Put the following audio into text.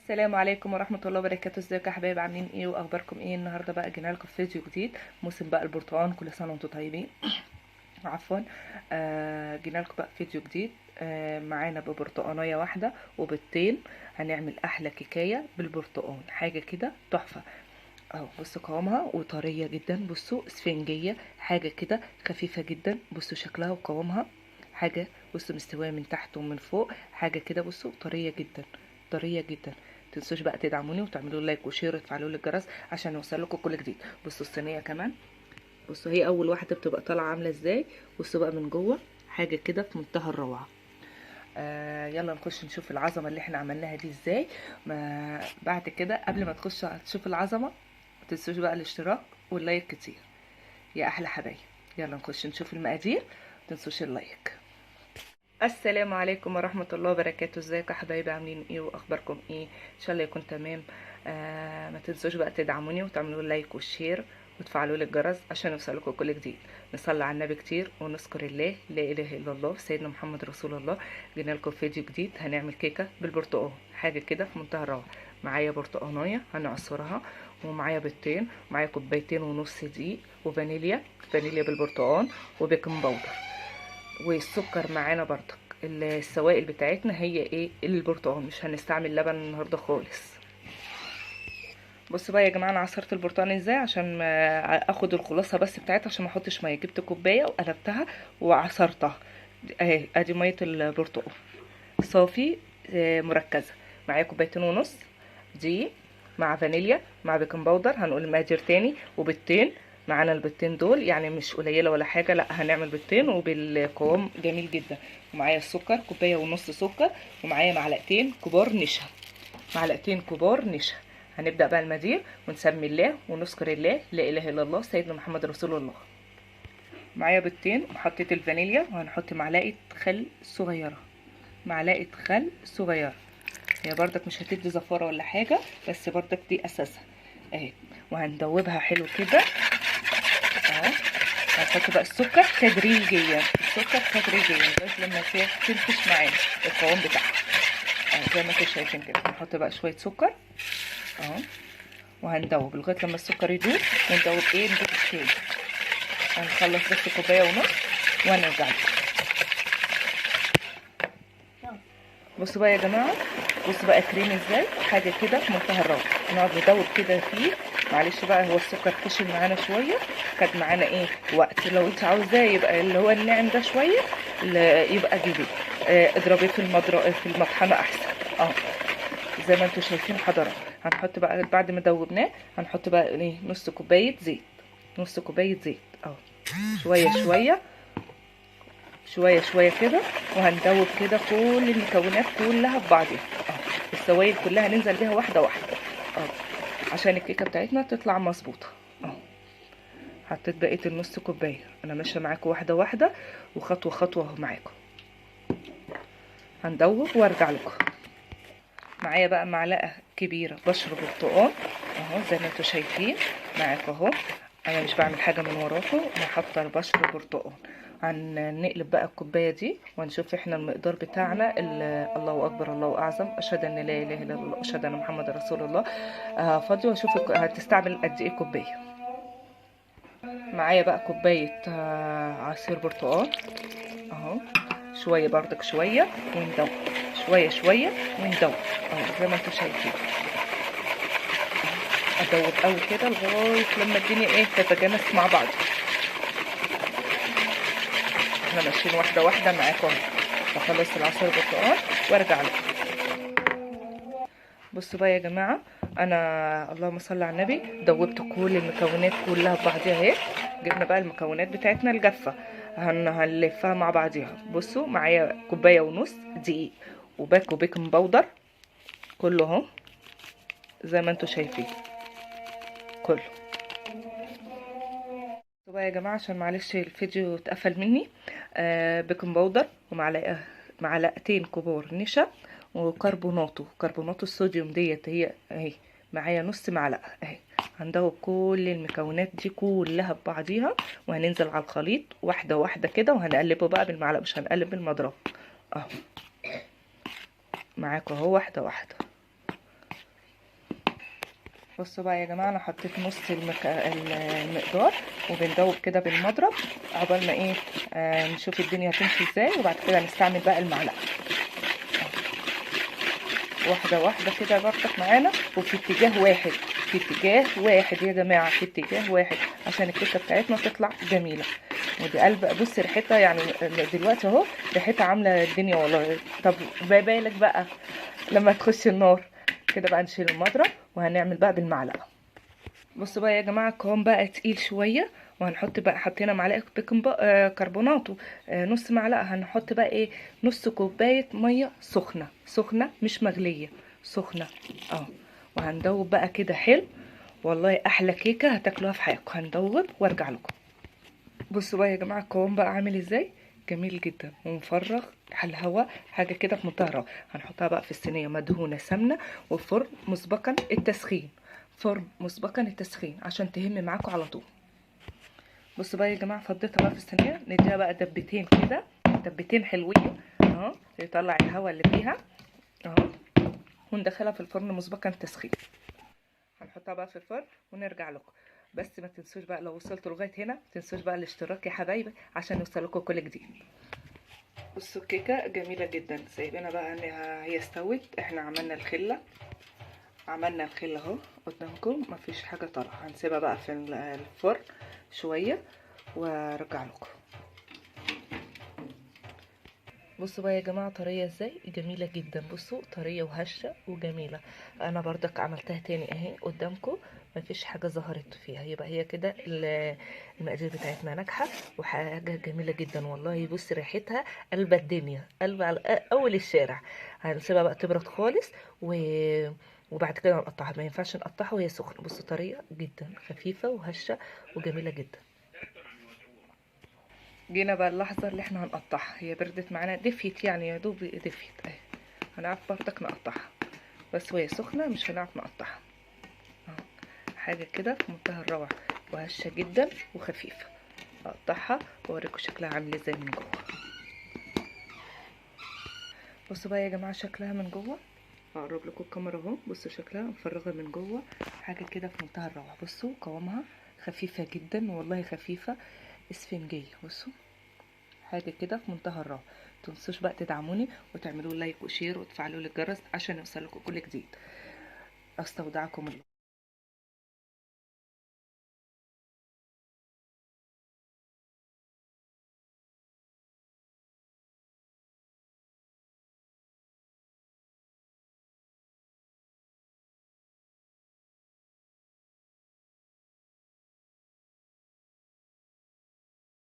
السلام عليكم ورحمة الله وبركاته. ازيكم يا حبايب؟ عاملين ايه واخباركم ايه؟ النهارده بقى جينا لكم في فيديو جديد، موسم بقى البرتقال، كل سنة وانتم طيبين. عفوا. جينا لكم بقى في فيديو جديد. معانا ببرتقانية واحدة وبيضتين، هنعمل احلى كيكاية بالبرتقال، حاجة كده تحفة. اهو بصوا قوامها وطرية جدا، بصوا اسفنجية، حاجة كده خفيفة جدا. بصوا شكلها وقوامها حاجة، بصوا مستوية من تحت ومن فوق، حاجة كده بصوا طرية جدا، طرية جدا. متنسوش بقى تدعموني وتعملوا لايك وشير وتفعلوا لي الجرس عشان يوصل لكم كل جديد. بصوا الصينية كمان، بصوا هي اول واحدة بتبقى طالعة عاملة ازاي. بصوا بقى من جوه حاجة كده في منتهى الروعة. يلا نخش نشوف العظمه اللي احنا عملناها دي ازاي. ما بعد كده قبل ما تخشوا تشوفوا العظمه، ما تنسوش بقى الاشتراك واللايك كتير يا احلى حبايب. يلا نخش نشوف المقادير، ما تنسوش اللايك. السلام عليكم ورحمه الله وبركاته. ازيكم يا حبايبي؟ عاملين ايه واخباركم ايه؟ ان شاء الله يكون تمام. ما تنسوش بقى تدعموني وتعملوا لايك والشير وتفعلوا لي الجرس عشان يوصلكم كل جديد. نصلي على النبي كتير ونذكر الله، لا اله الا الله سيدنا محمد رسول الله. جينا لكم فيديو جديد، هنعمل كيكه بالبرتقال، حاجه كده في منتهى الروعه. معايا برتقانيه هنعصرها، ومعايا بيضتين، معايا كوبايتين ونص دقيق، وفانيليا، فانيليا بالبرتقال، وبيكنج باودر، والسكر معانا برضك. السوائل بتاعتنا هي ايه؟ البرتقال، مش هنستعمل لبن النهارده خالص. بصوا بقى يا جماعه، انا عصرت البرتقال ازاي عشان ما اخد الخلاصه بس بتاعتها، عشان ما احطش ميه. جبت كوبايه وقلبتها وعصرتها اهي، ادي ميه البرتقال صافي مركزه. معايا كوبايتين ونص دي، مع فانيليا، مع بيكنج باودر. هنقول المقادير تاني. وبيضتين، معانا البيضتين دول يعني مش قليله ولا حاجه، لا هنعمل بيضتين وبالقوام جميل جدا. ومعايا السكر كوبايه ونص سكر، ومعايا معلقتين كبار نشا، معلقتين كبار نشا. هنبدأ بقى المقادير ونسمي الله ونذكر الله، لا اله الا الله سيدنا محمد رسول الله. معايا بيضتين وحطيت الفانيليا، وهنحط معلقه خل صغيره، معلقه خل صغيره. هي بردك مش هتدي زفاره ولا حاجه، بس بردك دي اساسها اهي. وهندوبها حلو كده اهو. هنحط بقى السكر تدريجيا، السكر تدريجيا لغايه لما تنفش معانا القوام بتاعها اهو، زي ما انتم شايفين كده. هنحط بقى شويه سكر اهو، وهندوب لغايه لما السكر يدوب. وندوب ايه؟ ندوب تاني. هنخلص بس كوبايه ونص وهنرجع لكم. بصوا بقى يا جماعه، بصوا بقى كريم ازاي، حاجه كده في منتهى الروعه. نقعد ندوب كده فيه. معلش بقى هو السكر خشن معانا شويه، خد معانا ايه وقت. لو انت عاوزاه يبقى اللي هو الناعم ده شويه، يبقى جيبيه اضربيه في في المطحنه احسن اه، زي ما انتم شايفين حضرات. هنحط بقى بعد ما دوبناه، هنحط بقى ايه؟ نص كوبايه زيت، نص كوبايه زيت اهو، شويه شويه شويه شويه كده. وهندوب كده كل المكونات كلها ببعضها اهو، السوائل كلها ننزل بيها واحده واحده اهو، عشان الكيكه بتاعتنا تطلع مظبوطه اهو. حطيت بقيه النص كوبايه، انا ماشيه معاكم واحده واحده وخطوه خطوه اهو معاكم. هندوب وارجع لكم. معايا بقى معلقه كبيره بشر برتقال اهو، زي ما انتم شايفين معاكم اهو. انا مش بعمل حاجه من وراكم، انا حاطه البشر برتقال. هنقلب بقى الكوبايه دي ونشوف احنا المقدار بتاعنا. الله اكبر الله اعظم، اشهد ان لا اله الا الله، اشهد ان محمد رسول الله. فاضي واشوف هتستعمل قد ايه كوبايه. معايا بقى كوبايه عصير برتقال اهو، شويه بردك شويه وندوب، شويه شويه وندوب اهو، زي ما انتم شايفين. ادوب قوي كده لغايه لما الدنيا ايه تتجانس مع بعض. احنا ماشيين واحده واحده معاكم. بخلص العصير برتقال وارجع لكم. بصوا بقى يا جماعه، انا اللهم صل على النبي دوبت كل المكونات كلها ببعضيها اهي. جبنا بقى المكونات بتاعتنا الجافه، هنلفها مع بعضيها. بصوا معايا كوبايه ونص دقيق، وباكو بيكنج باودر كله اهو، زي ما انتم شايفين كله. بقى يا جماعه عشان معلش الفيديو اتقفل مني. بيكنج باودر، معلقتين كبار نشا، وكربوناتو الصوديوم ديت هي اهي، معايا نص معلقه اهي. هندوب كل المكونات دي كلها ببعضيها، وهننزل على الخليط واحده واحده كده، وهنقلبه بقى بالمعلقه، مش هنقلب بالمضرب اهو. معاكم اهو واحده واحده بصوا بقى يا جماعه، انا حطيت نص المقدار، وبندوب كده بالمضرب عقبال ما ايه نشوف الدنيا هتمشي ازاي، وبعد كده نستعمل بقى المعلقه واحده واحده كده برضك معانا، وفي اتجاه واحد، في اتجاه واحد يا جماعه، في اتجاه واحد عشان الكيكه بتاعتنا تطلع جميله. ودي قلب بص ريحتها يعني دلوقتي اهو ريحتها عامله الدنيا والله. طب ما بالك بقى لما تخش النار كده بقى. نشيل المضرب وهنعمل بقى بالمعلقه. بصوا بقى يا جماعه القوام بقى تقيل شويه، وهنحط بقى، حطينا معلقه بيكنج كربونات، نص معلقه. هنحط بقى ايه، نص كوبايه ميه سخنه، سخنه مش مغليه، سخنه اه. وهندوب بقى كده حلو، والله احلى كيكه هتاكلوها في حياتكم. هندوب وارجع لكم. بصوا بقى يا جماعه القوام بقى عامل ازاي، جميل جدا ومفرغ على الهواء، حاجه كده في منتهى الروعه. هنحطها بقى في الصينيه مدهونه سمنه، وفرن مسبقا التسخين، فرن مسبقا التسخين عشان تهم معاكم على طول. بصوا بقى يا جماعه فضيتها بقى في الصينيه، نديها بقى دبتين كده، دبتين حلوين اهو، يطلع الهواء اللي فيها اهو، وندخلها في الفرن مسبقا التسخين. هنحطها بقى في الفرن ونرجع لكم. بس ما تنسوش بقى لو وصلتوا لغايه هنا، ما تنسوش بقى الاشتراك يا حبايبي عشان يوصلكم كل جديد. بصوا الكيكه جميله جدا، سايبينها بقى انها هي استوت. احنا عملنا الخله، عملنا الخله اهو قدامكم، مفيش حاجه طالعه. هنسيبها بقى في الفرن شويه وارجع لكم. بصوا بقى يا جماعه طريه ازاي، جميله جدا. بصوا طريه وهشه وجميله. انا برضك عملتها تاني اهي قدامكم، مفيش حاجه ظهرت فيها. يبقى هي كده المقادير بتاعتنا ناجحه وحاجه جميله جدا والله. بص ريحتها قلب الدنيا، قلب على اول الشارع. هنسيبها بقى تبرد خالص وبعد كده نقطعها. ما ينفعش نقطعها وهي سخنه. بصوا طريه جدا، خفيفه وهشه وجميله جدا. جينا بقى اللحظه اللي احنا هنقطعها، هي بردت معانا، دفيت يعني يا دوب دفيت اهي. هنعرف برضك نقطعها، بس وهي سخنه مش هنعرف نقطعها اهو. حاجه كده في منتهى الروعه وهشه جدا وخفيفه. اقطعها واوريكم شكلها عامل ازاي من جوه. بصوا بقى يا جماعه شكلها من جوه، هقرب لكم الكاميرا اهو. بصوا شكلها مفرغه من جوه، حاجه كده في منتهى الروعه. بصوا قوامها خفيفه جدا والله، خفيفه اسفنجيه. بصوا حاجه كده في منتهى الروعه. متنسوش بقى تدعموني وتعملوا لايك وشير وتفعلوا الجرس عشان يوصلكم كل جديد. استودعكم الله.